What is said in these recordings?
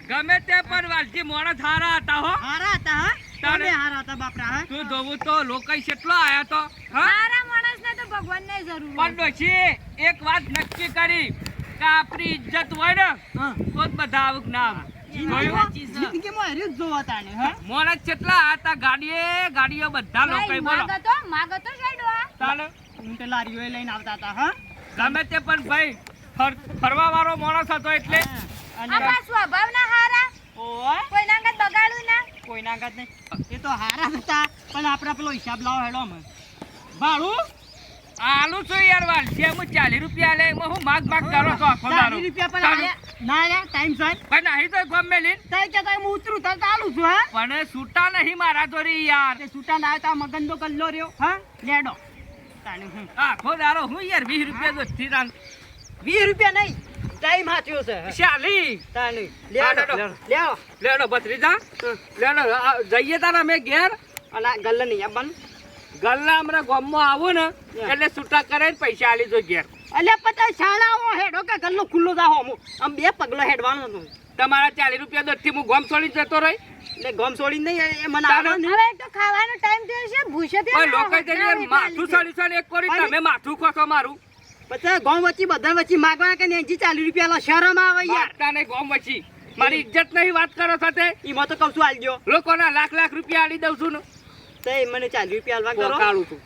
ગમે તે પણ વાલજી મોણસ હારા હતા હો. હારા હતા હા તમે હારા હતા બાપરા હા તું જોવું તો લોકો કેટલો આયા તો હારા માણસને તો ભગવાનને જરૂર પણ ડોશી એક વાત નક્કી કરી કે આપણી ઇજ્જત હોય ને તો જ બધા આવું નામ જિંદગીમાં હરી જ જોવા તાણે હા મોણસ કેટલા હતા ગાડીઓ બધા લોકો બોલો માગતો સાઈડવા ચાલે હું તો લારીઓ લઈને આવતા હતા હા ગમે તે પણ ભાઈ ફરવા વાળો માણસ હતો એટલે આપણા સ્વભાવના હારા ઓય કોઈના આગળ બગાડું ના કોઈના આગળ નહીં એ તો હારા હતા પણ આપણા પેલો હિસાબ લાવો હેડો અમે ભાડું આલુ છું યાર વાલજી હું 40 રૂપિયા લે હું માગ કરો છો આખો દારો 40 રૂપિયા પણ ના યાર ટાઈમ સર પણ નહીં તો ગમે લીન તઈ કે તઈ હું ઉતરું તઈ ચાલુ છું હા પણ છૂટા નહીં મારા જોરી યાર તે છૂટા ના આવતા મગનદો કલ્લો રહ્યો હા લેડો તાણે હું આખો દારો હું યાર 20 રૂપિયા તો થીરાન 20 રૂપિયા નહીં ટાઈમ હાથ્યો છે 40 તાણે લેડો ભત્રીજા લેડો જઈએ તારા મેં ઘેર અને ગલ્લે નહીં આપવાનું ગલ્લા હમણાં ગામમાં આવું ને એટલે છૂટા કરે પૈસા આલી જો ઘેર અલ્યા પતા શાળાઓ હેડો કે ગલ્લો ખુલ્લો જાહો આમ બે પગલો હેડવાનો હતો તમારા 40 રૂપિયા દોથી હું ગામ છોડી જતો રહી એટલે ગમ છોડી નહીં એ મને આવવાનું હવે તો ખાવાનો ટાઈમ થયો છે ભૂસે તે કોઈ લોકો જઈને માથું સડી એક કરી તમે માથું ખોસો મારું પછી ગમ વચ્ચે બધા વચ્ચે માગવા કે ને 40 રૂપિયા લા શરમ આવે યાર મારતાને ગામ વચ્ચી મારી ઇજ્જત નહીં વાત કરો સાથે ઈમાં તો કહું છું આલજો લોકોના લાખ રૂપિયા આલી દઉં છું ને તે મને 40 રૂપિયા આલવા કરો પોકાળું છું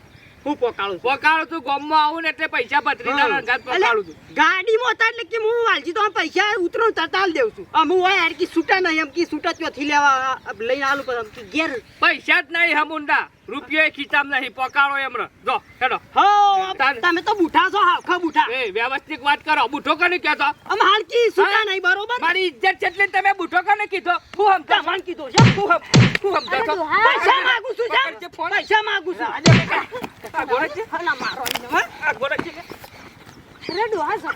હું પોકાળું છું ગામમાં આવું ને એટલે પૈસા ભત્રીજા રંગાત પોકાળું છું ગાડીમાં હતા એટલે કે હું વાલજી તો પૈસા ઉતરો તતાલ દેઉં છું હું હોય યાર કે છૂટા નહીં એમ કે છૂટા ત્યોથી લેવા લઈને આલું પર કે ઘેર પૈસા જ નહીં હમુંડા રૂપિયો ખીચામ નહીં પોકાળો એમનો જો હેડો હો તમે તો બુઠા છો હાખા બુઠા એ વ્યવસ્થિત વાત કરો બુઠો કોને કહેતો આમ હાલ કી છૂટા નહીં બરોબર મારી ઇજ્જત છે એટલે તમે બુઠો કોને કીધો હું સમજો તમને કીધો છે હું સમજો પૈસા માંગુ છું પૈસા માંગુ છું આ ગોળા છે ના મારો આ ગોળા છે અરે ડોહા સકો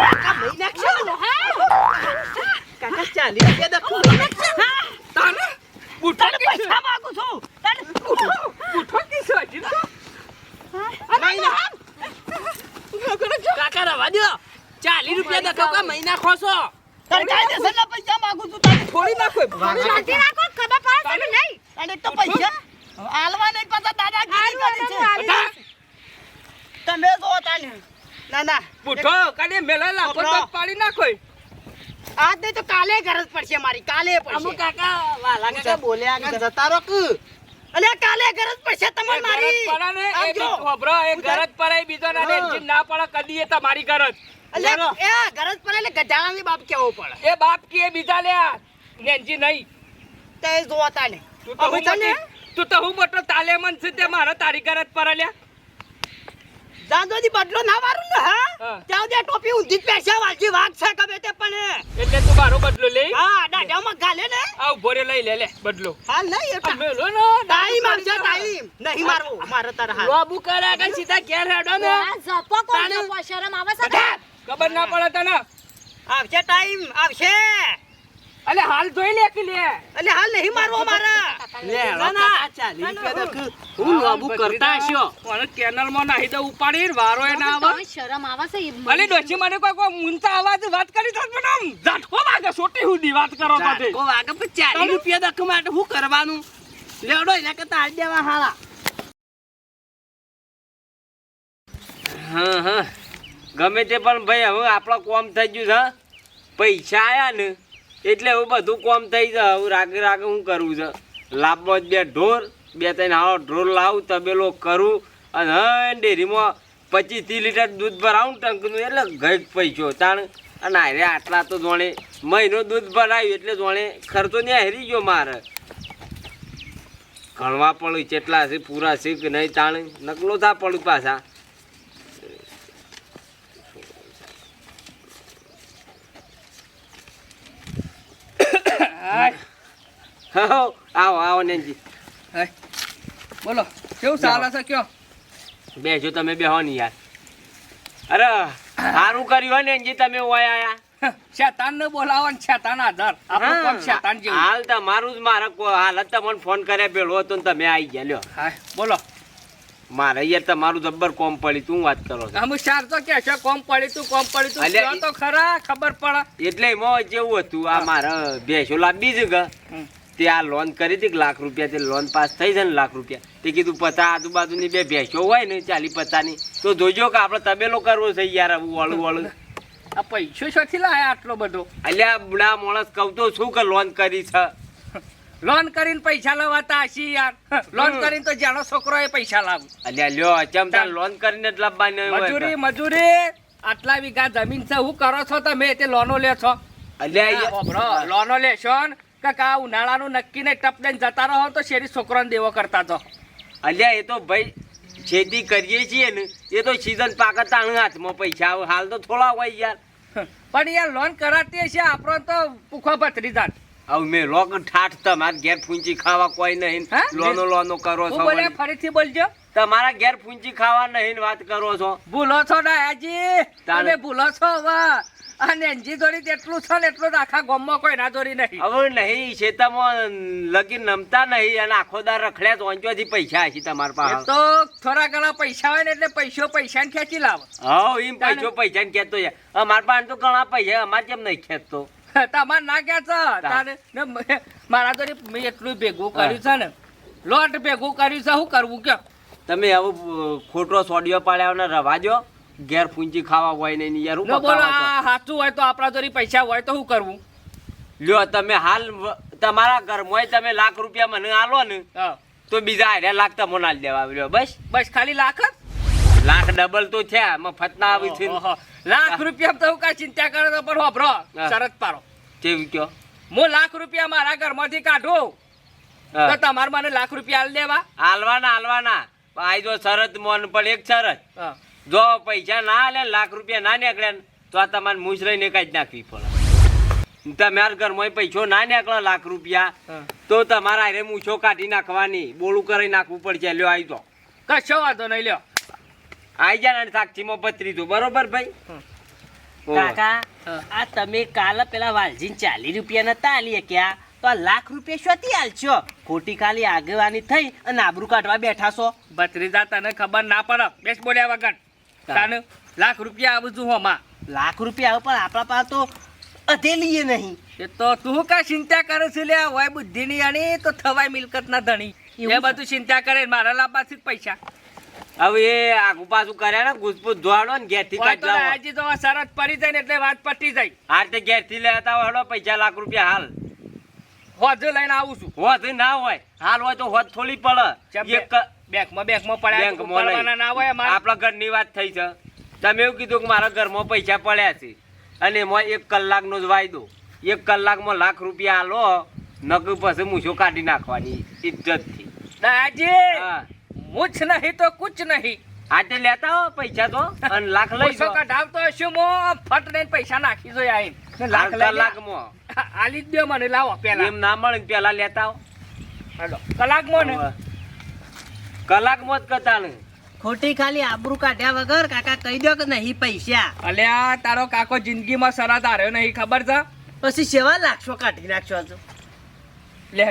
કાકા મહી નાખશો કાકા 40 રૂપિયા દખો તાને બુઠો પૈસા માંગુ છું તને બુઠો કીસો હજી તો કાકા રવા દો 40 રૂપિયા દખો કા મહિના ખોસો તને કાયદેસરના પૈસા માંગુ છું તને થોડી નાખો શાંતિ રાખો ખબર પડે તમે નહીં તને તો પૈસા આલવા નહીં પતા દાદાગીરી કરી છે તમે જો તાને ના બુઠો કાલે મેલા લાખો તો પાડી નાખો આજ નહીં તો કાલે ગરજ પડશે મારી કાલે પડશે અમુ કાકા વાલા કાકા બોલ્યા કે જતા રહો કે અલે કાલે ગરજ પડશે તમાર મારી પડા ને એ ખબરો એ ગરજ પડાય બીજો ના એન્જિન ના પડે કદી એ તમારી ગરજ અલે એ ગરજ પડે એટલે ગજાણાની બાપ કેવો પડે એ બાપ કે બીજા લે એન્જિન નહીં તે જોતા ને તું તો હું મોટો તાલેમન છે તે મારા તારી ગરજ પર લ્યા દાદોજી બદલો ના મારું ને હા ત્યાં દે ટોપી ઊંધી પૈસા વાલજી વાગ છે કબે તે પણ એટલે તું મારો બદલો લઈ હા દાડામાં ગાલે ને આવ ભોરે લઈ લે બદલો હાલ નહીં એ મેલો નો ટાઈમ આવશે ટાઈમ નહીં મારવો મારે તાર હાલ લોબુ કરે કે સીધા ઘેર હેડો ને આ જપો કોણ જપો શરમ આવે છે ખબર ના પડે તને આવશે ટાઈમ આવશે અલે હાલ જોઈ લે કે લે અલે હાલ નહીં મારવો મારા લે ના 40 રૂપિયા દખ હું લોબુ કરતા હશો પણ કેનલ માં નાહી દે ઉપાડી વારો એ ના આવે શરમ આવે છે અલે ડોચી મને કોઈ મુંતા અવાજ વાત કરી તો પણ આમ ઝટકો વાગે છોટી હુડી વાત કરો તો કો વાગે પણ 40 રૂપિયા દખ માટે શું કરવાનું લેડો એના કરતા આલ દેવા હાલા હા ગમે તે પણ ભાઈ હવે આપણો કોમ થઈ ગયું છે પૈસા આયા ને એટલે હવે બધું કોમ થઈ જાય હવે રાગે હું કરવું છે લાભમાં જ 2 ઢોર 2-3 હાલો ઢોર લાવું તબેલો કરું અને હા ડેરીમાં 25-30 લીટર દૂધ ભરાવું ટંકનું એટલે ગઈ પૈસો તાણ અને હારે આટલા તો જોણે મહિનો દૂધ ભરાયું એટલે જોણે ખર્ચો ને હારી ગયો મારે ગણવા પડું કેટલા છે પૂરા છે કે નહીં તાણ નકલો થા પડું પાછા આવો નેનજી બોલો કેવું ચાલે છે કયો બેજો તમે બેહો ને યાર અરે સારું કર્યું હોય નેનજી તમે ઓય આયા શેતાન ને બોલાવો ને શેતાન આધાર આપણું કોમ શેતાન જેવું હાલ તમારું જ મારે હાલ જ તમને ફોન કર્યા પેલો હતો ને તમે આવી ગયા લ્યો હા બોલો મારે યાર તમારું જબ્બર કોમ પડી તું વાત કરો છો. અમુક ચાર તો કે છે કોમ પડી તું અલ્યા, કહો તો ખરા ખબર પડે. એટલે એમાં જેવું હતું આ મારે ભેંસો લાવી છે કે તે આ લોન કરી હતી ₹1,00,000 તે લોન પાસ થઈ છે ને ₹1,00,000 તે કીધું 50 આજુબાજુની બે ભેંસો હોય ને 40-50ની તો જોજો કે આપણે તબેલો કરવો છે યાર આવું વાળું. આ પૈસો શોથી લાયા આટલો બધો? અલ્યા બુડા માણસ કહું તો શું કે લોન કરી છે. લોન કરીને પૈસા લાવતા હશી યાર. લોન કરીને તો જાણો છોકરો એ પૈસા લાવું. અલ્યા લ્યો ચમતા લોન કરીને જ લાવવાની હોય. મજૂરી આટલા વીઘા જમીન છે શું કરો છો તમે તે લોનો લે છો? અલ્યા લોનો લેશો ને કા ઉનાળાનું નક્કી ને ટપ દઈને જતા રહો તો શેરી છોકરાને દેવો કરતા તો. અલ્યા એ તો ભાઈ ખેતી કરીએ છીએ ને એ તો સીઝન પાકે તાણ હાથમાં પૈસા આવે હાલ તો થોડા હોય યાર. પણ યાર લોન કરાતી હશે આપણો તો પૂખો ભત્રી જાત. હવે મેં લોક ઠાઠ તમારા ઘેર ફૂંચી ખાવા કોઈ નહીં. હા? લોનો કરો હું છો બોલે વળી. ફરીથી બોલજો. તમારા ઘેર ફૂંચી ખાવા નહીં વાત કરો છો. ભૂલો છો ને હાજી તાણે. તમે ભૂલો છો હવે. અને અંજી દોરી તેટલું છે ને એટલું જ આખા ગામમાં કોઈ ના દોરી નહીં. હવે નહીં શેતામાં લગી નમતા નહીં અને આખો દાર રખડ્યા તો અંચોથી પૈસા હશે તમારા એ પાસે. તો થોડા ઘણા પૈસા હોય ને એટલે પૈસાને ખેંચી લાવો. હા એમ પૈસા ને ખેંચતો છે. અમારા પાસે તો ઘણા પૈસા અમારે કેમ નહીં ખેંચતો. તમારે ના કે મારા તો મેં એટલું ભેગું કર્યું છે ને લોટ ભેગું કર્યું છે શું કરવું કયો? તમે હવે ખોટો સોડિયો પાડ્યા ને રવા દો. ઘેર ફૂંચી ખાવા હોય નહીં યાર હું ન બોલો પકાવો છો? આ સાચું હોય તો આપણા જોડે પૈસા હોય તો શું કરવું? લ્યો તમે હાલ તમારા ઘરમાં તમે ₹1,00,000 મને આલો ને હા. તો બીજા ₹1,00,000 તમને આલી દેવા લ્યો બસ. બસ ખાલી લાખ જ? લાખ ડબલ તો થયા મફત ના આવી છે. ઓહો. ₹1,00,000 તો હું કાંઈ ચિંતા કરો તો પણ હોભરો હા. શરત પાડો. કેવું કયો? હું ₹1,00,000 મારા ઘરમાંથી કાઢું હા. તો તમારે મને ₹1,00,000 આલી દેવા. હાલવાના આ જો શરત મોન પણ એક શરત હા. જો પૈસા ના આલે ₹1,00,000 ના નીકળે ને તો આ તમારે મૂછ રહીને કાઢી નાખવી પડે. તમારા ઘરમાં પૈસો ના નીકળે ₹1,00,000 હા. તો તમારે હારે મૂછો કાઢી નાખવાની બોલું કરી નાખવું પડશે. લ્યો આવી તો કશો વાંધો નહીં લ્યો. આઈ જા ને સાક્ષીમાં પતરી તો બરોબર ભાઈ. કાકા હા. આ તમે કાલે પેલા વાલજીને ₹40 નતા આલી ક્યાં તો આ ₹1,00,000 શોથી આલશો? ખોટી ખાલી આગેવાની થઈ અને આબરૂ કાઢવા બેઠા છો. ભત્રીજા તને ખબર ના પડે બેસ બોલ્યા વગર. તને ₹1,00,000 આવું છું હોમાં. ₹1,00,000 આવે પણ આપણા પાસે તો અધેલીએ નહીં. એ તો તું કા ચિંતા કરે છે લે? હોય બુદ્ધિ ની આની તો થવાય મિલકત ના ધણી. એ બધું ચિંતા કરે મારા લાભાથી જ પૈસા હવે એ આગુ પાછું કર્યા ને ગુસપુસ ધોવાડો ને ઘેરથી હોય તો કાઢી આજે તો શરત પડી જાય ને એટલે વાત પટી જાય. હાર તે ઘેરથી લેતા હોય હેડો પૈસા ₹1,00,000 હાલ હોજે લઈને આવું છું. હોત ના હોય હાલ હોય તો હોત થોડી પડે. એક બેંકમાં પડ્યા બેંકમાં પડવાના ના હોય અમારે. આપણા ઘરની વાત થઈ છે. તમે એવું કીધું કે મારા ઘરમાં પૈસા પડ્યા છે અને એમાં 1 કલાકનો જ વાયદો. 1 કલાકમાં ₹1,00,000 આલો નકર પછી મૂછો કાઢી નાખવાની ઇજ્જતથી. દાજી હા મુછ નહીં તો કુછ નહીં. હાથે લેતા હો પૈસા તો અને લાખ લઈ પૈસો કઢાવતો હશું મો ફટ લઈને પૈસા નાખી દો આઈ લાખ લઈ લે. કલાકમાં આલી જ દો મને લાવો પેલા. એમ ના મળે ને પેલા લેતા હો. હાલો કલાકમાં ને કલાકમાં જ કતા ને ખોટી ખાલી આબરૂ કાઢ્યા વગર કાકા કહી દો કે નહીં પૈસા. અલ્યા તારો કાકો જિંદગીમાં સરાત હાર્યો નહીં ખબર છે? પછી સેવા લાખશો કાઢી નાખશો તો. લે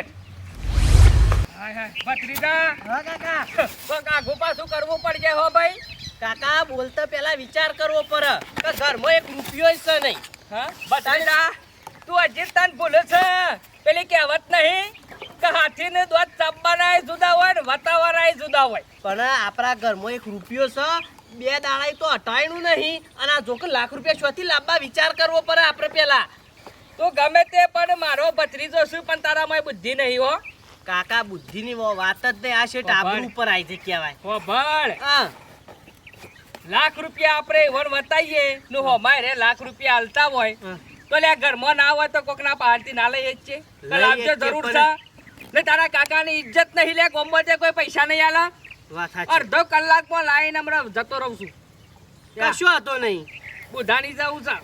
ભત્રીજા હા કાકા. તો કાઘું પાછું કરવું પડશે હો ભાઈ. કાકા બોલતા પેલા વિચાર કરવો પડે કે ઘરમાં ₹1 છે નહીં. હા ભત્રીજા તું હજી તને ભૂલે છે પેલી કહેવત નહીં કે હાથીને દોત ચાપવાના જુદા હોય ને વાતાવરણ જુદા હોય. પણ આપણા ઘરમાં ₹1 છે 2 દાડા તો હટાયણું નહીં અને આ જો કે ₹1,00,000 શોથી લાવવા વિચાર કરવો પડે આપણે પેલા. તું ગમે તે પણ મારો ભત્રીજો છું પણ તારામાં બુદ્ધિ નહીં હો. કાકા બુદ્ધિની વાત જ નહીં. આ શેઠ આબરૂ ઉપર આવી છે કહેવાય. હો ભણ હા ₹1,00,000 આપણે વણ વતાઈએ નું હો મારે ₹1,00,000 હાલતા હોય હા. તો લે ઘરમાં ના હોય તો કોકના પહાડથી ના લઈએ જ છે. તો લઈએ લાવજો જ છે જરૂર પણ- છે ને તારા કાકાની ઇજ્જત નહીં લે ગોમમાં તે કોઈ પૈસા નહીં આલા. વાત સાચી. અડધો કલાકમાં લાઈને હમણાં જતો રહું છું. કશું હતો નહીં. બુધાની જવું છે.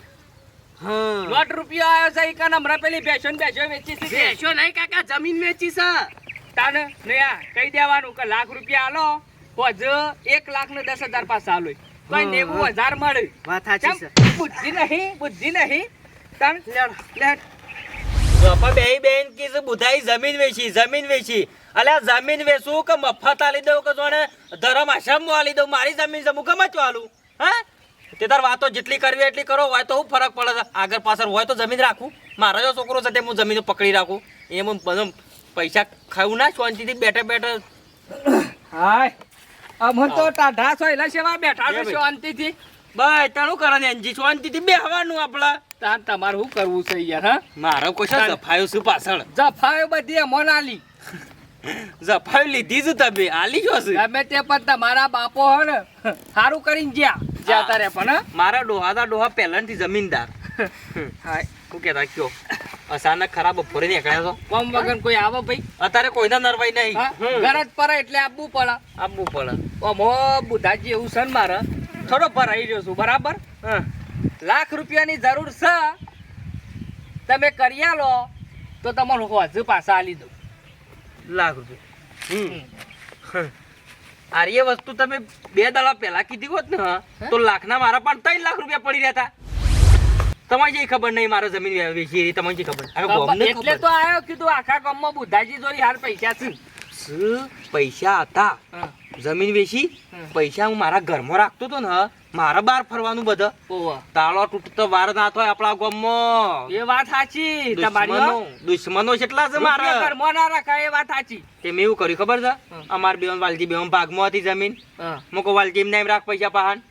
હા ₹1 આવ્યો છે ઈ કાન હમણાં પેલી ભેંસો વેચી છે. બેસો નહીં કાકા જમીન વેચી છે. તાને ને આ કહી દેવાનું કે ₹1,00,000 આલો પોજ 1,10,000 પાછા આલો કોઈ 90,000 મળે. વાત સાચી છે. કેમ? બુદ્ધિ નહીં તાન લે બેન કીધું બુધાઈ જમીન વેચી અલ્યા જમીન વેચું કે મફત આલી દઉં કે જોને ધર્મ આશ્રમમાં આલી દઉં, મારી જમીન છે હું ગમે ત્યાં આલું? હા તે તાર વાતો જેટલી કરવી એટલી કરો, હોય તો શું ફરક પડે છે? આગળ પાછળ હોય તો જમીન રાખું, મારો જો છોકરો છે તે હું જમીન પકડી રાખું, એમ બધું પૈસા ખાવું ના શાંતિથી બેઠા બેઠા. હાય અમન તો ટાઢા છો એટલે સેવા બેઠા છો શાંતિથી. બસ તારું કરે ને એનજી શાંતિથી બેહવાનું આપડા. તાન તમારે શું કરવું છે યાર? હા મારો કોઈ જફાયો છું પાછળ, જફાયો બધી અમોન આલી, જફાયો લીધી જ તમે આલી જો છે. ગમે તે પણ તમારા બાપો હે ને સારું કરીને જ્યાં તારે પણ હા? મારા ડોહા પહેલાથી જમીનદાર. હાય શું કેતા કયો અચાનક ખરાબ બપોરે નીકળ્યા છો? કોમ વગર કોઈ આવે ભાઈ? અત્યારે કોઈના નરવાઈ નહીં. હા ગરજ પડે એટલે આપવું પડે. આપવું પડે. ઓમો બુધાજી એવું છે ને મારે થોડો ભરાઈ રહ્યો છું બરાબર. લાખ રૂપિયાની જરૂર છે, તમે કરી આલો તો તમારું હજુ પાછા આલી દઉં. લાખ રૂપિયા આર્ય વસ્તુ તમે 2 દાડા પહેલા કીધી હોત ને તો લાખના મારા પણ 3 લાખ રૂપિયા પડી રહ્યા હતા. તમારી જે ખબર નહીં મારે જમીન વેચી, તમારી જે ખબર હવે ગોમને એટલે તો આયો કીધું આખા ગામમાં બુધાજી જોડી હાર પૈસા છે. પૈસા હતા, હા. જમીન વેચી પૈસા હું મારા ઘરમાં રાખતો હતો ને, મારા બહાર ફરવાનું બધા ઓવા. તાળો તૂટતો વાર ના થાય આપણા ગામમાં. એ વાત સાચી તમારી હો. દુશ્મનો કેટલા છે રૂપિયા મારા. ઘરમાં ના રાખાય એ વાત સાચી. તે મેં એવું કર્યું ખબર છે? અમાર બેન વાલજી બેન ભાગમાં હતી જમીન, હા. મૂકો વાલજી એમને એમ રાખ પૈસા પાહન,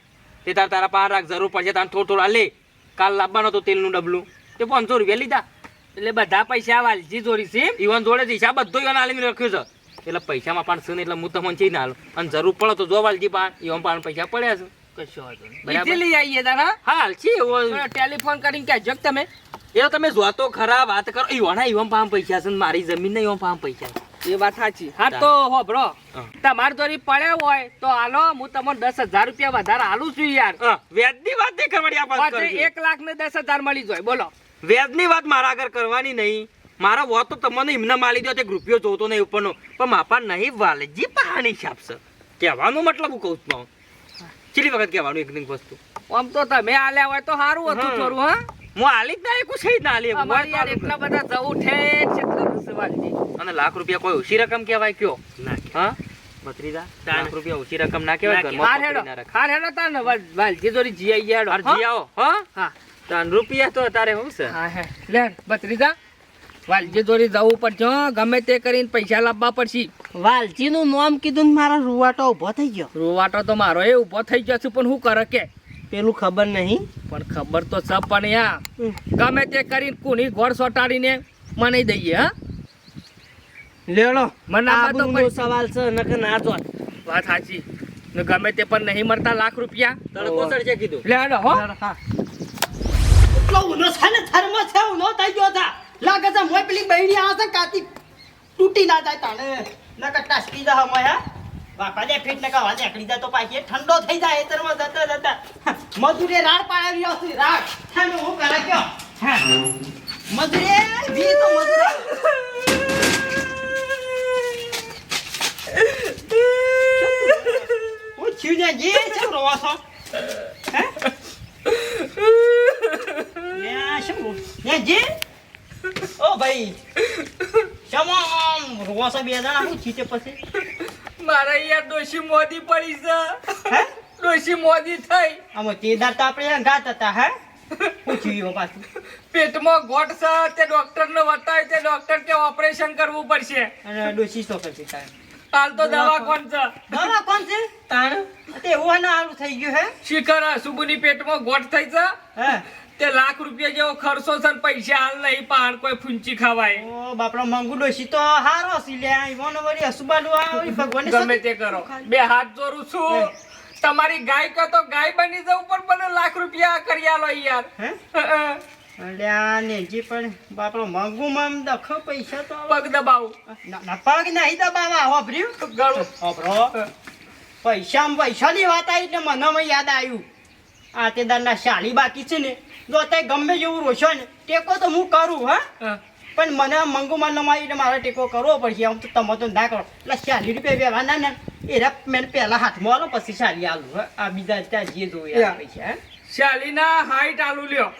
તે તારા પાહન રાખ, જરૂર પડશે તાર થોડા લે. કાલ લાવવાનો હતો તેલનું ડબલું, તે 500 રૂપિયા લીધા. એટલે બધા પૈસા વાલજી જોડી છે એમ? ઈવન જોડે છે હિસાબ બધો ઈવન આલીને રાખ્યો છે. એટલે પૈસામાં પણ છે ને એટલે હું તમને ચી ના આલું, અને જરૂર પડે તો જો વાલજી પાન ઈવન પાન પૈસા પડ્યા છે. કશો વાંધો નહીં. બરાબર. બીજી લઈ આવીએ તારા. હાલ છે એવો પેલો ટેલિફોન કરીને કહેજો કે તમે એ તમે જોતો ખરા વાત કરો. ઈવન પાન પૈસા છે ને મારી જમીન ને ઈવન પાન પૈસા છે. એ વાત સાચી. હા તો હોભળો, હા. તમાર જોડી પડ્યા હોય તો હાલો, હું તમને 10,000 રૂપિયા વધારે હાલું છું યાર. વ્યાજની વાત નહીં કરવાની આ પાસ પાછળ કરવી. 1 લાખ ને 10,000 મળી જાય. બોલો વ્યાજની વાત મારા આગળ કરવાની નહીં. મારા વાત તો તમને એમને માલી દો, તે રૂપિયો જોતો નહીં ઉપરનો, પણ માપા નહીં વાલજી પાણી હિસાબ છે. કહેવાનો મતલબ હું કહું છું, કેટલી વખત કહેવાનું એક વસ્તુ. આમ તો તમે આલ્યા હોય તો સારું હતું હા. થોડું. હા હું આલી જ ના એકું છે જ ના આલી એકું. અમારે યાર એટલા બધા જવું ઠેઠ છે વાલજી. અને લાખ રૂપિયા કોઈ ઓછી રકમ કહેવાય કયો? હા ભત્રીજા, લાખ રૂપિયા ઓછી રકમ ના કહેવાય. ઘરમાં હાર પકડી હેડો ના રખાય. હાર હેડો તાર ને વાલજી જોડી જી આઈ હેડો. અરજી આવો હા. હા તાન રૂપિયા તો તારે શું છે? હા હે લે ભત્રીજા, વાલજી જોડી જવું પડશે હો. ગમે તે કરીને પૈસા લાવવા પડશે. વાલજી નું નામ કીધું ને મારો રૂવાટો ઉભો થઈ ગયો. રોવાટો તો મારો એ ઊભો થઈ ગયો છે, પણ શું કરે કે પેલું ખબર નહીં. પણ ખબર તો છે, પણ યા ગમે તે કરીને કુની ઘોડ સોટાડીને મને દઈએ. હા લેલો મને આમાં તો આબરૂનો સવાલ છે, નકર ના જોત. વાત સાચી. ને ગમે તે પણ નહીં મળતા લાખ રૂપિયા. તડકો સડશે કીધું. લે હેડો હો. એટલો ઉનો છે ને થર્મો છે, ઉનો થઈ ગયો છે. લાગે છે મોય પેલી બહેણી આવે છે કાતી તૂટી ના જાય તાણે નકર ટસકી જા હમય. હા બાપા દે ફીટ નકા વાજે એકડી જાય તો પાછી ઠંડો થઈ જાય એતરમાં જતા જતા મજૂરે રાડ પાડી રહ્યો છે. રાડ ઠંડો હું કરે કયો? હા મજૂરે વી તો મજૂરે હું છું ને જે છે રોવા છો. હે ને શું ને જે ઓ ભાઈ શમમ રોવા છો બે જણા હું છીતે પછી મારા યાર ડોશી મોદી પડી છે. હે ડોશી મોદી થઈ. આમાં તેદાર તો આપણે ગાત હતા. હે પૂછ્યું પાછું પેટમાં ગોટ છે, તે ડોક્ટરને બતાવ્યું, તે ડોક્ટર કે ઓપરેશન કરવું પડશે. અને ડોશી તો કરતી થાય હાલ તો દવા કોણ છે? દવા કોણ છે તાણ તે એવું ના હારું થઈ ગયું. હે શિખર સુબુની પેટમાં ગોટ થઈ છે, હે તે લાખ રૂપિયા જેવો ખર્ચો છે, ને પૈસા હાલ નહીં પાણ કોઈ ફૂંચી ખવાય. ઓ બાપડા મંગુ ડોશી તો હારો સી લે ઈવોનો વળી હસુબાડું આ વળી ભગવાન ગમે તે કરો, 2 હાથ જોડું છું. તમારી ગાય કહો તો ગાય બની જવું, પણ મને લાખ રૂપિયા કરી આલો યાર. હે અલ્યા નેજી પણ બાપડો મંગુ માં દખો પૈસા તો પગ દબાવું ના પગ નહીં દબાવા હોભર્યું ગળું. હોભરો પૈસાની વાત આવી એટલે મને યાદ આવ્યું આ તે દારના શાલી બાકી છે ને જો તે ગમે જેવું રોશો ને ટેકો તો હું કરું. હા પણ મને મંગુમાં નમાઈ એટલે મારે ટેકો કરવો પડશે. આમ તો તમે તો ના કરો એટલે 40 રૂપિયા વ્યવહાર ના એ મેં પહેલા હાથમાં આલો પછી શાલી આલું. આ બીજા ત્યાં જે જોયું પૈસા. શાલીના હાઈટ આલુ લ્યો.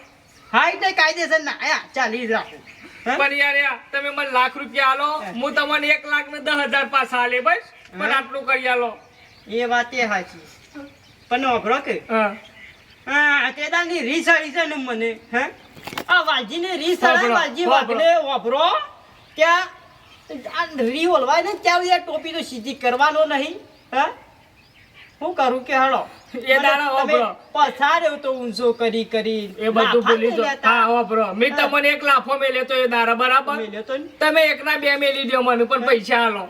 હા એટલે કાયદેસર ના 40 રાખું. હે? પણ યાર તમે મને લાખ રૂપિયા આલો હું તમને 1,10,000 પાછા આલે બસ પણ હે? આટલું કરી આલો એ વાત એ સાચી પણ ઓભરો કે હા હા તે દાની રીસ આવી છે ને મને હે આ વાલજીને રીસ આવે ઓભરો, વાલજી ઓભરો. વાગલે ઓભરો ત્યાં આ રી ઓલવાય ને ત્યાં યાર ટોપી તો સીધી કરવાનો નહીં હે હું કરું કે હળો એ દાડા ઓભરો. પછાડ્યો તો ઊંચો કરી કરી એ બધું ભૂલી જો હા વાપરો મેં હા. તમને 1 લાફો મેલ્યો તો એ દારા બરાબર મેલ્યો તો ને. તમે 1 ના 2 મેલી દો મને પણ પૈસા આલો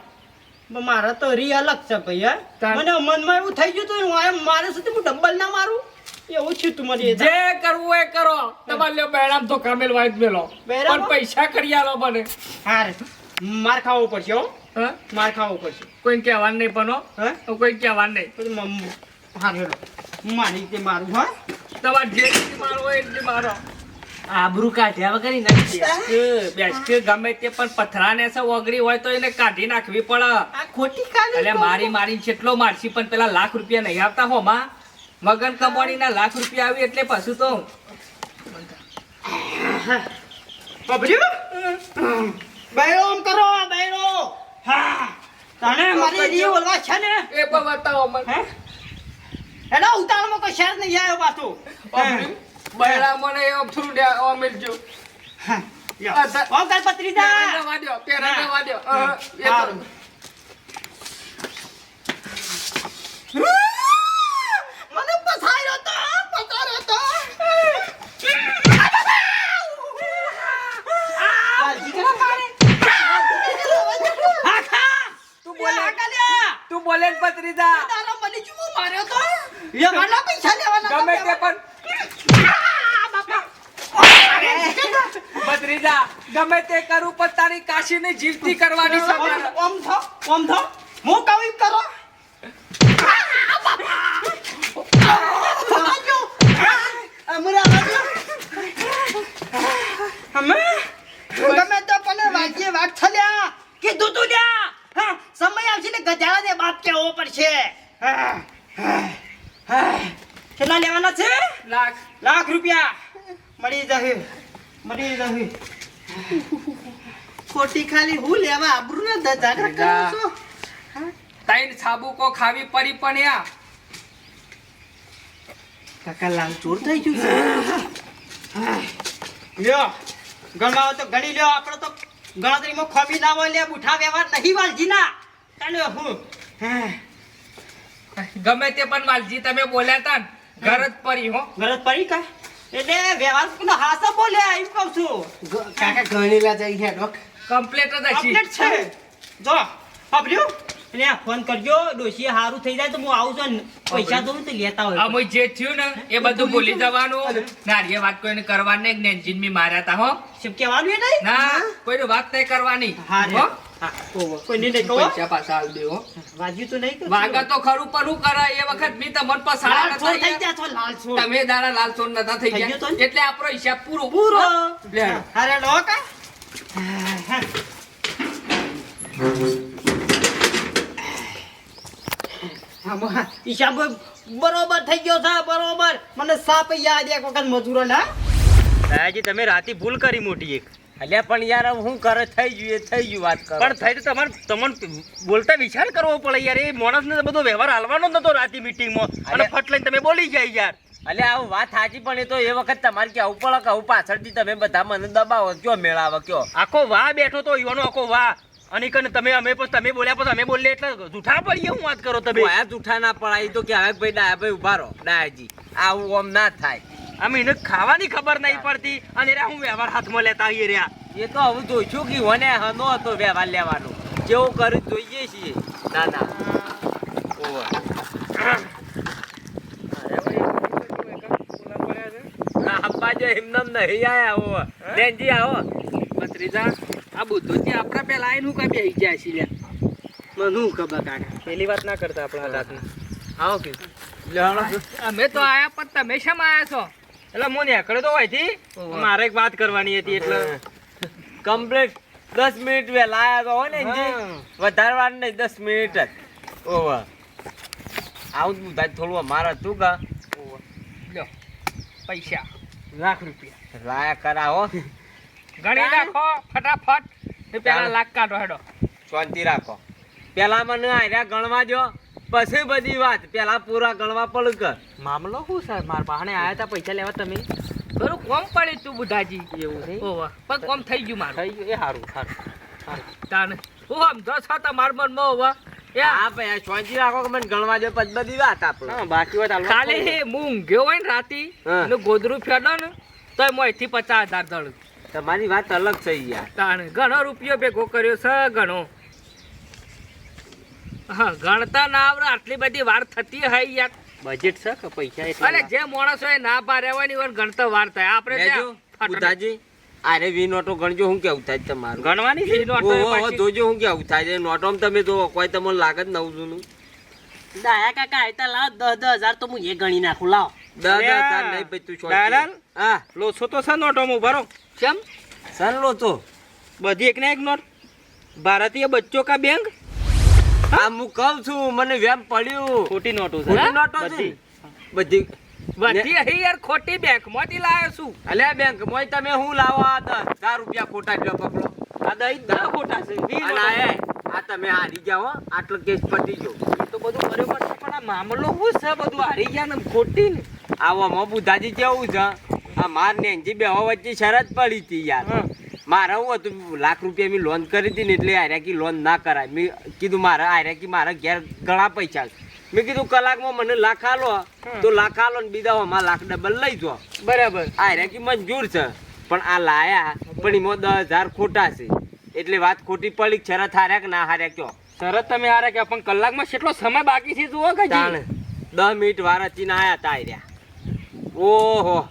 પણ મારા તો રી અલગ છે ભાઈ હે તાર- મને મનમાં એવું થઈ ગયું તું હું આમ મારે સાથે હું ડબલ ના મારું એવું થયું તું મને એ જે કરવું એ કરો તમારે લ્યો બેડામ ધોકા મેલવા જ મેલો બેડામ? પણ પૈસા કરી આલો મને હારે માર ખાવો પડશે હો હા માર ખાવો પડશે કોઈને કહેવાનું નહીં પણ હો. હે કોઈ કહેવાનું નહીં પછી હારે મારી રીતે મારું હા તમારે જે રીતે મારો હોય એટલી મારો આબરૂ કાઢ્યા વગર ઈ નથી બેસ્ટ ગમે તે પણ પથરાને છે ઓગળી હોય તો એને કાઢી નાખવી પડે આ ખોટી કાલી એટલે મારી કેટલો મારશી પણ પેલા લાખ રૂપિયા નહીં આવતા હો માં મગન કમાણીના લાખ રૂપિયા આવી એટલે પાછું તો પબડ્યું બૈરો આમ કરો બૈરો હા તને મારી રી ઓલવા છે ને એ પણ બતાવો મને હે હેલો ઉતાળમાં કોઈ શેર નહીં આવ્યો પાછું બૈરા મને એ અફરું દે ઓ મિલજો ઓમ કાલ પત્રીદા પેરાને વાદ્યો પેરાને વાદ્યો એ તો સારું. મને પસાયો તો પસાયો તો તું બોલે જ પત્રીદા ગમે તે પણ ભત્રીજા ગમે તે કરું પણ તારી કાશીને જીવતી કરવાની છે મારે. ઓમ થો હું કહું એમ કરો ગમે તો પણ વાજે વાત થલ્યા કીધું તું લ્યા હા, સમય આવશે ને ગધાડા દે બાપ કેવો પડશે કેટલા લેવાના છે લાખ લાખ રૂપિયા મળી જશે મળી જશે ખોટી ખાલી હું લેવા આબરૂ ના દાદા કરો છો તાઈન સાબુકો ખાવી પડી પણ યા કાકા લાલ ચોર થઈ ગયું છે લ્યો ગણવા તો ગણી લ્યો આપણે તો ગણતરીમાં ખોબી ના હોય લે બુઠા વ્યવહાર નહીં વાલજીના તને હું ગમે તે પણ માલજી તમે બોલ્યા તા ને, ઘર જ પડી હો ગરજ પડી કા એટલે વ્યવહાર કોનો હાસા બોલ્યા એમ કહું છું કાકા ગણેલા જઈ છે ડોક કમ્પ્લીટ જ હશી કમ્પ્લીટ છે જો પાપડ્યો અને આ ફોન કરજો ડોશી હારું થઈ જાય તો હું આવું છું ને પૈસા દઉં તો લેતા હોય અમે જે થયું ને એ બધું ભૂલી જવાનું નારીએ વાત કોઈને કરવાની નહીં જ્ઞાનજીન મી માર્યા તા હો શું કહેવાનું એ નહીં ના કોઈની વાત નહીં કરવાની હા રે હો? હા કોઈને નહીં કહો પૈસા પાછા આલ દેવો વાજ્યું તો નહીં વાગા તો ખરું પણ હું કરે એ વખત મી તમને પસાડા લાલ છોડ થઈ નતા ગયા છો લાલ છોડ તમે દાડા લાલ સોન નતા થઈ થઈ ગયો તો ગયા ને? એટલે આપણો હિસાબ પૂરો પૂરો લે. અરે લોકા હિસાબ બરોબર થઈ ગયો છે બરોબર મને સાપ યાદ એક વખત મજૂરો ના દાદાજી તમે રાતે ભૂલ કરી મોટી એક અલ્યા પણ યાર હવે હું કરે થઈ ગયું એ થઈ ગયું વાત કરો પણ થઈ તો તમને બોલતા વિચાર કરવો પડે યાર એ માણસને બધો વ્યવહાર હાલવાનો જ નતો રાતે મીટિંગમાં અને ફટ લઈને તમે બોલી જાય યાર અલ્યા આવું વાત સાચી પણ એ તો એ વખત તમારે કેવું પડે કે આવું પાછળથી તમે બધા મને દબાવો કયો મેળાવો કયો આખો વાહ બેઠો તો યુવાનો આખો વાહ અને કને તમે અમે પછી તમે બોલ્યા પછી અમે બોલીએ એટલે જૂઠા પડીએ હું વાત કરો તમે આયા જૂઠા ના પડાય તો કે હવે ભાઈ ડાયા ભાઈ ઉભા રહો ડાયાજી આવું આમ ના થાય અમે એને ખાવાની ખબર નહીં પડતી અને રે હું વ્યવહાર હાથમાં લેતા આવીએ રહ્યા એ તો હવે જોઈશું કે મને હનો હતો વ્યવહાર લેવાનો જેવું કર્યું જોઈએ છીએ ના ના ઓવર ના હપ્પા જો એમને નહીં આયા ઓવર બેનજી આવો ભત્રીજા આ બધું જે આપણા પેલા આઈને હું કઈ બેસી ગયા છીએ લ્યા. મને ખબર કાકા પેલી વાત ના કરતા આપણા રાતની આવો કે અમે તો આયા પણ તમે શેમ આયા છો એટલે હું નીકળ્યો તો હોયથી મારે એક વાત કરવાની હતી એટલે કમ્પ્લીટ 10 મિનિટ વહેલા આયા તો હોય ને એનજી. વધારે વાર નહીં 10 મિનિટ જ ઓવર આવું જ બધા થોડું અમારે હતું કા લ્યો પૈસા લાખ રૂપિયા લાયા કરાવો ગણી નાખો ફટાફટ ને પેલા લાખ કાઢો હેડો શાંતિ રાખો પેલા મને આર્યા ગણવા જો પછી બધી વાત પેલા પૂરા ગણવા પડ કર મામલો શું છે મારા પાહણે આયા તા પૈસા લેવા તમે થોડું કોમ પડે તું બુધાજી એવું છે ઓવા પણ કોમ થઈ ગયું મારું થઈ ગયું એ સારું સારું તાને હું સમજો છો તમારા મનમાં ઓવા એ હા ભાઈ શાંતિ રાખો કે મને ગણવા જો પછી બધી વાત આપણે હા બાકી વાત હાલવા ખાલી હું ઊંઘ્યો હોય ને રાતી હા. ને ગોદરું ફેડો ને તોય મોયથી 50,000 દળ તમારી વાત અલગ છે યાર તાણે ઘણો રૂપિયો ભેગો કર્યો છે ઘણો હા ગણતા ના આવડે આટલી બધી વાર થતી હોય યાર બજેટ છે કે પૈસા અને એટલા જે માણસો એ ના પાડ્યા હોય ને ઈવન ગણતા વાર થાય આપણે લેજો ત્યાં ફટાફટ બુધાજી આરે વી નોટો ગણજો હું કેવું થાય તમારું ગણવાની છે ઈ નોટો એ ઓહો પાછી- જોજો હું કેવું થાય છે નોટોમાં તમે તો કોઈ તમને લાગે જ નવું જૂનું દાયા કાકા આયતા લાવો 10,000 તો હું એ ગણી નાખું લાવો 10,000 નહીં પછી તું શાંતિ દાલાલ? રાખ. હા લોસો તો છે નોટોમાં ભરો કેમ સર લો તો બધી એક ને એક નોટ ભારતીય બચ્ચો કા બેંક હા હું કહું છું મને વેમ પડ્યું ખોટી નોટો છે ખોટી નોટો છે બધી. બધી વધી અહીં યાર ખોટી બેંક માંથી લાયો છું અલ્યા બેંક મોય તમે હું લાવો આ 10,000 રૂપિયા ખોટા ગયો પકડો આ દઈ 10 ખોટા છે 20 અને નોટો. આ તમે હારી જાઓ હો. આટલો કેસ પતી ગયો એ તો બધું બરોબર છે પણ આ મામલો શું છે બધું હારી ગયા ને ખોટી ને આવામાં બુધાજી કેવું છે આ માર ને એનજી બે વચ્ચે શરત પડી હતી યાર હા. મારે હું હતું લાખ રૂપિયા મેં લોન કરી હતી ને એટલે આર્યા કી લોન ના કરાય મેં કીધું મારે આર્યા કી મારા ઘેર ઘણા પૈસા છે. મેં કીધું કલાકમાં મને લાખ આલો તો લાખ આલો ને બીજા માં લાખ ડબલ લઈ જો બરાબર આર્યા કી મંજૂર છે પણ આ લાયા પણ એમાં 10,000 ખોટા છે એટલે વાત ખોટી પડી શરત હાર્યા કે ના હાર્યા કયો શરત તમે હારે કે પણ કલાકમાં કેટલો સમય બાકી છે જુઓ કે તાણે 10 મિનિટ વાર હતી ને આયા તા આર્યા ઓહો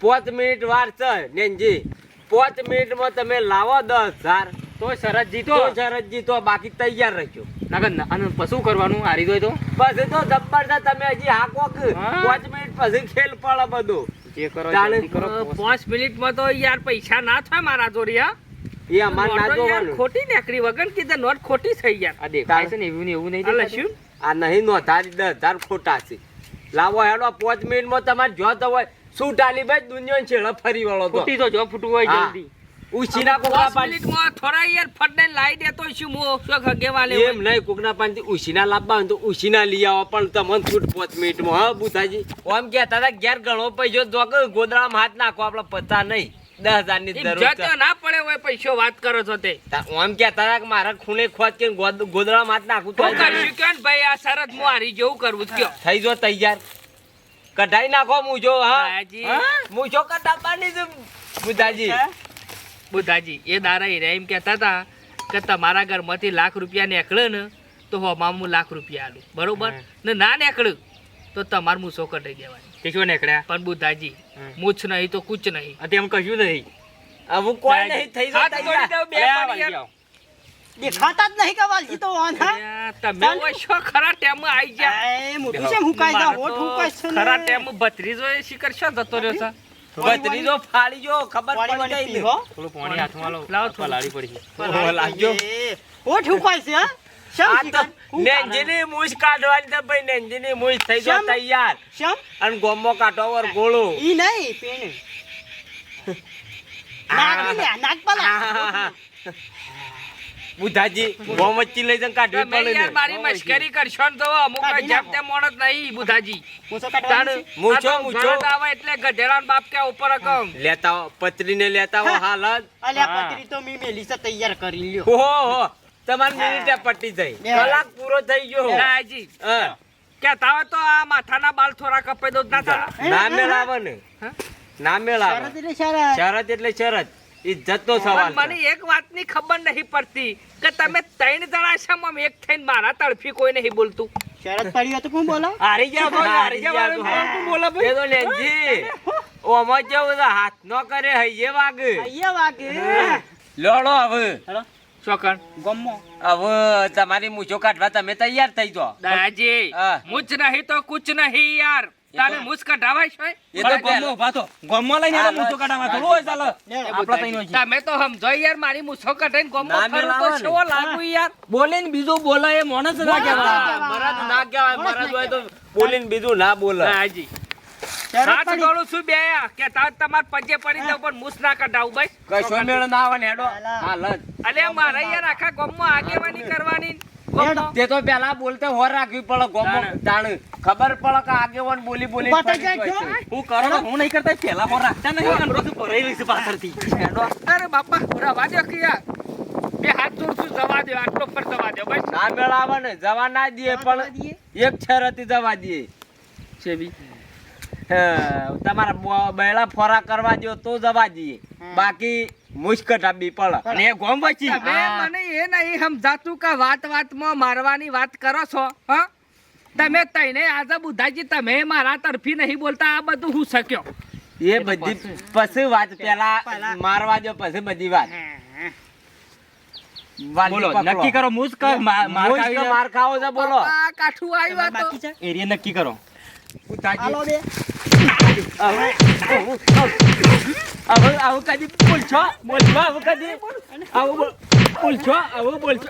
5 મિનિટ વાર છે નેનજી 5 મિનિટમાં તમે લાવો 10,000 તો શરત જીતો તો શરત જીતો બાકી તૈયાર રહેજો નગર અને પશુ કરવાનું હારી દોય તો પછી તો જબરદસ્ત તમે હજી હાકો કે હા. 5 મિનિટ પછી ખેલ પડે બધું જે કરો ચાલે. જલ્દી કરો 5 મિનિટમાં તો યાર પૈસા ના થાય મારા જોડે હા એ અમાર ના નોટો યાર જોવાનું ખોટી નીકળી વગર કીધે નોટ ખોટી થઈ યાર આ દેખાય છે ને એવું ને એવું નહીં અલા દેખાતું. શું આ નહીં નો તારી 10,000 ખોટા છે લાવો હેડો 5 મિનિટમાં તમારે જો તો હોય શું ટાલી ભાઈ દુનિયા છેડે ફરી વળો તો ખોટી તો જો ફૂટવું હોય હા. જલ્દી ઉછીના કોકના 5 પાણી મિનિટમાં થોડા યાર ફટને લાઈ દેતો શું મો શું ખગે વાલે એમ નહીં કોકના પાણી ઉછીના લાવવા હોય તો ઉછીના લઈ આવો પણ તમને છૂટ 5 મિનિટમાં હા બુધાજી ઓમ કહેતા હતા ઘેર ઘણો પૈસો જો કે ગોદડામાં હાથ નાખો આપણે પતા નહીં 10,000 ની જરૂર છે જતો ના પડે હોય પૈસો વાત કરો છો તે ઓમ કહેતા હતા કે મારા ખૂણે ખોદ કે ગોદડામાં હાથ નાખું તો હું કરશું કે ને ભાઈ આ શરત હું હારી જેવું કરવું જ કયો થઈ જો તૈયાર કઢાઈ નાખો મૂજો હા બાજી. મૂછો કઢાવવાની છે બુધાજી બુધાજી એ દારા હીરા એમ કહેતા હતા કે તમારા ઘરમાંથી લાખ રૂપિયા નીકળે ને તો હોમાં હું લાખ રૂપિયા આલું બરોબર ને ના નીકળ્યું તો તમારે મૂછો કઢાઈ દેવાની તે શું નીકળ્યા પણ બુધાજી હમ. મૂછ નહીં તો કુછ નહીં આ તેમ કશું નહીં હવે કોઈ નહીં થઈ જો હાથ તૈયાર જોડી દઉં, બે અરે આ પાડી વાળી યાર. આવો. દેખાતા જ નહીં કે વાલજી તો ઓન હા અલ્યા, તમે હોય શું ખરા ટેમમાં આઈ ગયા એ મોટું છે હુકાઈ જા મારે હોઠ તો હુકાય છે ને. ખરા ટેમમાં ભત્રીજો એ શિખર શું જતો રહ્યો છે ભત્રીજો ફાડી જો ખબર પાણી પડી વાળી ગઈ પીવો. થોડું પાણી હાથમાં લો લાવો થોડું. લાડી પડી છે ઓહો, લાગજો એ, હોઠ હુકાય છે હા શમ આ તો શિકાર? હું કારણ? નેંજીની મૂછ કાઢવાની તો ભાઈ નેંજીની મૂછ થઈ જો શમ? તૈયાર શમ અને ગોમો કાઢો વર ગોળો ઈ નહીં પેણ નાક લે નાક પલા બુધાજી ગોમચ્ચી લઈ જઈને કાઢવી તમે પડે યાર ને મારી મશ્કરી કરશો ને તો અમુક કાઢી જેમ નાખો. તેમ માણસ નહીં બુધાજી મૂછો કાઢવાની છે? મૂછો, આ તો મૂછો. ગરજ આવે એટલે ગધેડાનો બાપ કે ઉપર અકમ લેતા આવો, પત્રીને લેતા આવો હાલ જ અલ્યા હા. પતરી તો મી મેલી છે તૈયાર કરી લ્યો ઓહો તમારી મિનિટે પટી થઈ બે. કલાક પૂરો થઈ ગયો રાજી હા. કેતા હોય તો આ માથાના બાલ થોડા કપાઈ દો ના ચાલે ના મેળાવે ને હા? ના મેળાવે શરત એટલે શરત. શરત એટલે શરત ઇજ્જત નો સવાલ પણ મને એક વાતની ખબર નહીં પડતી કે તમે 3 જણા છો આમ એક થઈને મારા તડફી કોઈ નહીં બોલતું શરત પડી હોય તો કોણ બોલો હારી ગયા ભાઈ હારી હારી ગયા ગયા ભાઈ. કોણ બોલે ભાઈ એ તો લેનજી ઓમાં જેવું છે, હાથ નો કરે હૈયે વાગે અહીંયા વાગે લડો હવે શોકણ ગમો હવે તમારી મૂછો કાઢવા તમે તૈયાર થઈ જાઓ દાદાજી હા. મુજ નહીં તો કુછ નહીં યાર તારે મુજ કઢાવાય છે એ અરે તો ગોમો ઉભા થો. ગોમમાં લઈને આવો, મૂછો કાઢવા થોડું હોય ચાલે. લેવો. આપણા તઈનો છે. તમે તો સમજો યાર મારી મૂછો કઢાઈને ગોમો ના ફરું મેલાવો તો ને. કેવો લાગુ યાર બોલીને બીજું બોલે એ માણસ ના કહેવાય. મરદ ના કહેવાય મરદ હોય તો બોલીને બીજું ના બોલે દાદાજી હાથ ગળું શું બે કે તમાર પગે પડી જાવ પણ મૂસ ના કઢાવું ભાઈ કશો મેળ ના આવે ને હેડો હાલ જ. અલે મારે યાર આખા ગામમાં આગેવાની કરવાની ગામમાં. તે તો પેલા બોલતે હોર રાખવી પડે ગોમો તાણ ખબર પડે કે આગેવાન બોલી બોલી ઉભા થઈ જાય છો. હું કરો હું નહીં કરતા પેલા ફોન રાખતા નહીં અને બધું ભરાઈ છે પાછળથી અરે બાપા રવા દો કે યાર બે હાથ જોડશું જવા દો આટલો પર જવા દો બસ ના મેળ આવે ને જવા ના દઈએ પણ એક છેરતી જવા દઈએ છેવી તમારા બેડા ફોરા કરવા દો તો જવા દઈએ બાકી મુશ્કેલ આપવી પડે અને એ ગોમ વચ્ચી તમે મને એ નહીં સમજાતું કે વાતમાં મારવાની વાત કરો છો હા તમે તઈને આજે બુધાજી તમે મારા તરફી નહીં બોલતા આ બધું હું શક્યો એ બધી પછી વાત પેલા મારવા દો પછી બધી વાત બોલો નક્કી કરો મૂસ કર માર ખાવો છે બોલો બાપા, કાઠું આવ્યું આ તો એરિયા નક્કી કરો હાલો બે આવું કદી બોલશો આવું કદી આવું બોલશો આવું બોલશો